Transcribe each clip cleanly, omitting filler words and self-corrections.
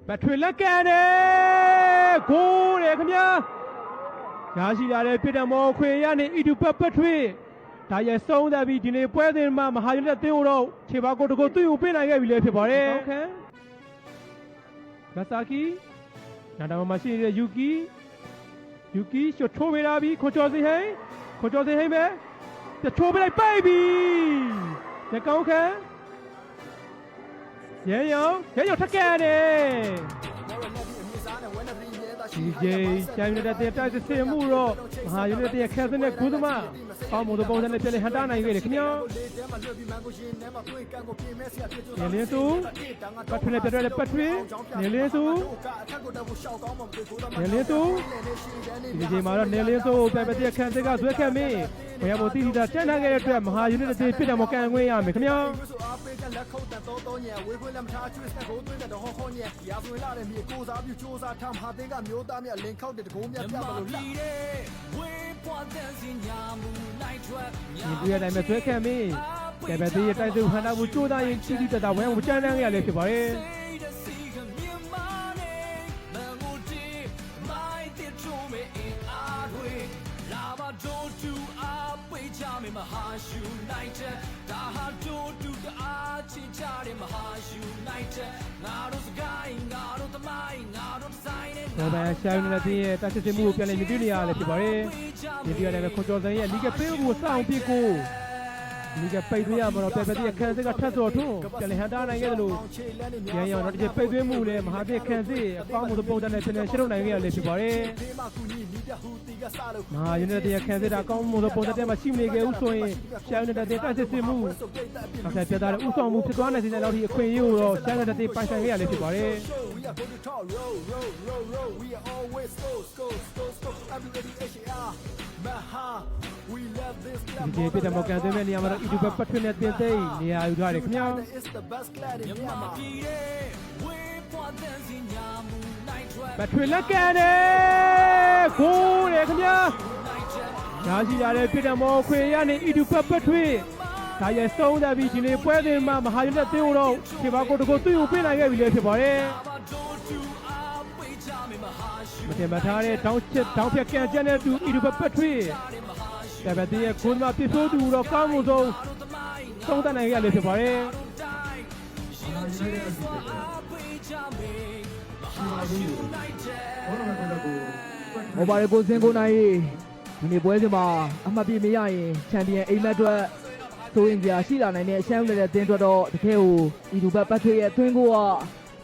ပတ်ထွေလက်ကန်တယ်ဂိုးတယ်ခင်ဗျာရရှိလာတဲ့ပြည်တော်မောခွေရနေအီတူပတ်ထွေဒါရဲ့ဆုံးသက်ပြီးဒီနေ့ပွဲစဉ်မှာမဟာယူနိုက်တက်အသင်းတို့ခြေပါကိုတကူသွင်းကိုပေးနိုင်ခဲ့ပြီလေဖြစ်ပါတယ်မဆာကီနာတာမှာရှိနေတဲ့ယူကီရှုထိုးပေးလာပြီးခေါ်ကျော်စီဟိန်ပဲတချိုးပေးလိုက်ပိုက်ပြီရကောင်းခံရဲရောထက်ကန်တယ်ဒီဂျေချိုင်းနေတဲ့တိုက်စစ်မှုတော့မဟာယူနိုက်တက်ခက်စတဲ့ကုသမာပေါင်းမို့ပုံစံနဲ့ပြည့်လေဟန်တာနိုင်ခဲ့တယ်ခင်ဗျာနေလင်းစုပတ်ထွေနဲ့ပြတ်တဲ့ပတ်ထွေနေလင်းစုဒီချိန်မှာတော့နေလင်းစုပြပတ်တဲ့ခန့်စစ်ကဇွဲခတ်မင်းဘယ်ပေါ်တိတိကျကျန်ထားခဲ့တဲ့အတွက်မဟာယူနိုက်တက်ဖြစ်တယ်မကန်ခွင့်ရမယ်ခင်ဗျာဒီပြရတိုင်းမှာသွဲခံမင်းကဲပဲဒီတိုက်စုဟန်တာဘူးကြိုးစားရင်တိတိကျကျဝဲကိုကြမ်းတမ်းရလေဖြစ်ပါတယ်မဟာယူနိုက်တက်ဒါဟာတို့တူတအားချစ်ကြတဲ့မဟာယူနိုက်တက်ငါတို့စကိုင်းငါတို့သမိုင်းငါတို့ဒီဇိုင်းနဲ့ဒါပဲရှာယူနိုက်တက်ရဲ့တက်စစ်မှုကိုပြန်လည်မြင်တွေ့နေရလဲဖြစ်ပါတယ်ဒီပြရတယ်ခွန်ကျော်စံရဲ့လီဂပေးကိုစောင့်ပြီးကိုလီဂပိတ်သွင်းရမှာတော့ပြပြရဲ့ခန်းစစ်ကထပ်စော်ထွန်းပြန်လည်ဟန်တာနိုင်ခဲ့တယ်လို့ရန်ရောင်တော့ဒီပိတ်သွင်းမှုလဲမဟာပြခန်းစစ်အပေါင်းမှုပုံစံနဲ့ရှင်းထုတ်နိုင်ခဲ့ရလဲဖြစ်ပါတယ်မဟာယူနိုက်တက်ရဲ့ခန်းစစ်အကောင်းမှုပုံစံတဲ့မှာရှိမနေခဲ့ဘူးဆိုရင်ရှာယူနိုက်တက်တက်စစ်မှုအခက်ပြတာဥဆောင်မှုဖြစ်သွားနိုင်တဲ့လောက်ထိအခွင့်အရေးကိုတော့ရှာယူနိုက်တက်ပိုင်ဆိုင်ခဲ့ရလဲဖြစ်ပါတယ်ဒီပြတဲ့မော်ကန်တဲ့နေရာမှာတော့အီတူပတ်ထွေးနဲ့တင်သိနေရာယူထားတယ်ခင်ဗျာပတ်ထွေလက်ကန်တယ်ဂိုးတယ်ခင်ဗျာညာရှိလာတဲ့ပြတဲ့မော်ခွေရနေအီတူပတ်ထွေးဒါရဲ့ဆုံးသက်ပြီးဒီနေ့ပွဲစဉ်မှာမဟာယူနိုက်တက်တို့ခြေပါကိုတကူသွင်းကိုပေးနိုင်ခဲ့ပြီလေဖြစ်ပါတယ်မတင်မထားတဲ့တောင်းဖြတ်ကန်ကျန်တဲ့သူအီတူပတ်ထွေးကဲပဲဒီရဲ့ခွန်မပြဆိုးသူတော့ကောင်းမှုဆုံးသုံးသပ်နိုင်ရလေဖြစ်ပါတယ်ဟောပါတယ်ကိုစင်ကိုနိုင်ဒီနေ့ပွဲစဉ်မှာအမှတ်ပြမရရင်ချန်ပီယံအိမ်မက်အတွက်ဆိုရင်ကြာရှိလာနိုင်တဲ့အရှမ်းဦးတဲ့တင်းအတွက်တော့တကယ်ကိုအီတူပတ်ထွေးရဲ့အတွင်းကိုက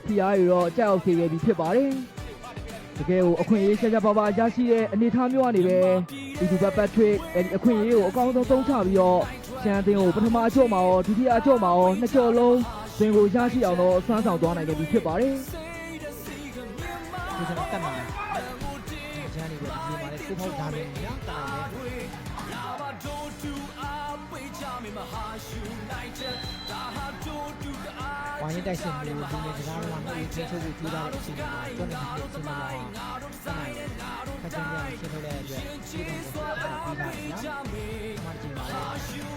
ဖီအားရတော့ကြောက်စေခဲ့ပြီးဖြစ်ပါတယ်တကယ်ကိုအခွင့်အရေးချက်ပါရရှိတဲ့အနေအထားမျိုးကနေပဲဒီလူပတ်ထွေးအခွင့်အရေးကိုအကောင်းဆုံးသုံးချပြီးတော့ရှမ်းအသင်းကိုပထမအကျော့မှာရောဒုတိယအကျော့မှာရောနှစ်ကျော့လုံးဇင်ကိုရရှိအောင်တော့ဆွမ်းဆောင်သွားနိုင်ခဲ့ပြီဖြစ်ပါတယ်ဒီစံတက်မှာကျန်နေပြီဒီမှာလည်းကိုဖောက်ဒါလည်းညာတာလည်းဝိုင်းတိုက်စစ်မျိုးဒီနေ့ကစားလာမှအင်းချင်းချုပ်ကိုကြိုးစားတဲ့အချိန်မှာကျွမ်းနေတဲ့အခြေအနေမှာခက်ခဲကြရှင်းထုတ်တဲ့အတွက်ဒီလိုကိုပြီးတာနော်မှကြည့်ပါလေ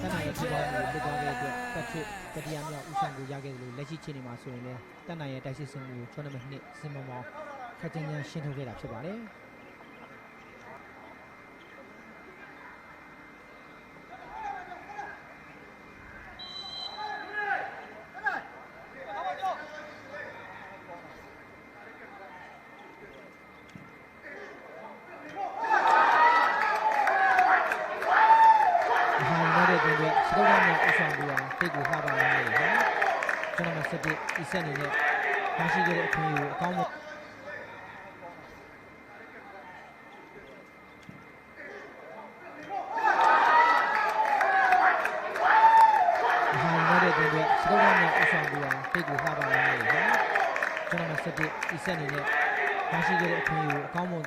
တန်နိုင်ရဲ့ဒီဘောကိုလွတ်သွားတဲ့အတွက်ပတ်ချစ်တတိယမြောက်ဥဆောင်ကိုရခဲ့တယ်လို့လက်ရှိချိန်နေမှာဆိုရင်လည်းတန်နိုင်ရဲ့တိုက်စစ်စင်ကိုကျွမ်းနံပါတ်2စင်မောင်ခက်ခဲကြရှင်းထုတ်ခဲ့တာဖြစ်ပါတယ်တိတ်ကိုလှပါလာနေတယ်ကျွန်တော်ဆက်ပြီးအဆက်နေတဲ့ရရှိခဲ့တဲ့အခွင့်အရေးကိုအကောင်းဆုံးတဲ့တဲ့စကောင်းနဲ့အဆောင်ပြီးတော့တိတ်ကိုလှပါလာနေတယ်ကျွန်တော်ဆက်ပြီးအဆက်နေတဲ့ရရှိခဲ့တဲ့အခွင့်အရေးကိုအကောင်းဆုံး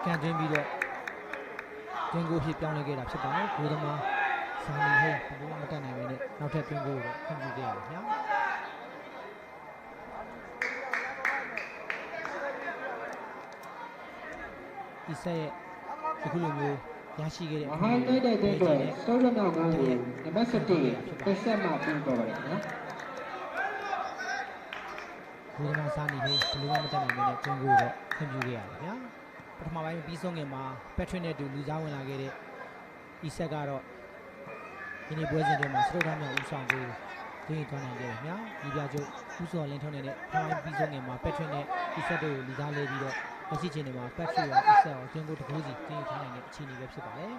ကန်သွင်းပြီးတော့ဒင်ကိုဖြစ်ပြောင်းလဲခဲ့တာဖြစ်ပါတယ်ဘိုးသမားစာလီဟဲ့ဘယ်လိုမတက်နိုင်ပဲနဲ့နောက်ထပ်တွင်းကိုတော့ခွင့်ပြုခဲ့ရတယ်ခင်ဗျာဒီဆက်ရဲ့အခုလိုမျိုးရရှိခဲ့တဲ့မဟာတိုက်တဲ့တဲ့အတွက်စောရနောက်ကားကိုနံပါတ်7တက်ဆက်မှပြင်ပေါ်ပါတယ်နော်ဘ ကိုယ်ကစားနေလေဘလူးမတက်နိုင်တဲ့ကျုံကိုတော့ခွင့်ပြုခဲ့ရတယ်ဗျာပထမပိုင်းပြီးဆုံးခင်မှာပက်ထရစ်နဲ့တူလူစားဝင်လာခဲ့တဲ့အီဆက်ကတော့ဒီနေ့ပွဲစဉ်တွေမှာစတုဒ္ဓမြောက်ဦးဆောင်ကိုသွင်းသွားနိုင်ခဲ့တယ်ဗျာဒီပြကျုပ်ဦးစော်လင်းထုံးနေတဲ့ဖိုင်းပြီးဆုံးခင်မှာပက်ထရစ်နဲ့အီဆက်တို့ကိုလူစားလဲပြီးတော့လက်ရှိချိန်တွေမှာပက်ထရစ်ရောအီဆက်ရောကျုံကိုတကူးစီသွင်းထားနိုင်တဲ့အခြေအနေပဲဖြစ်ပါတယ်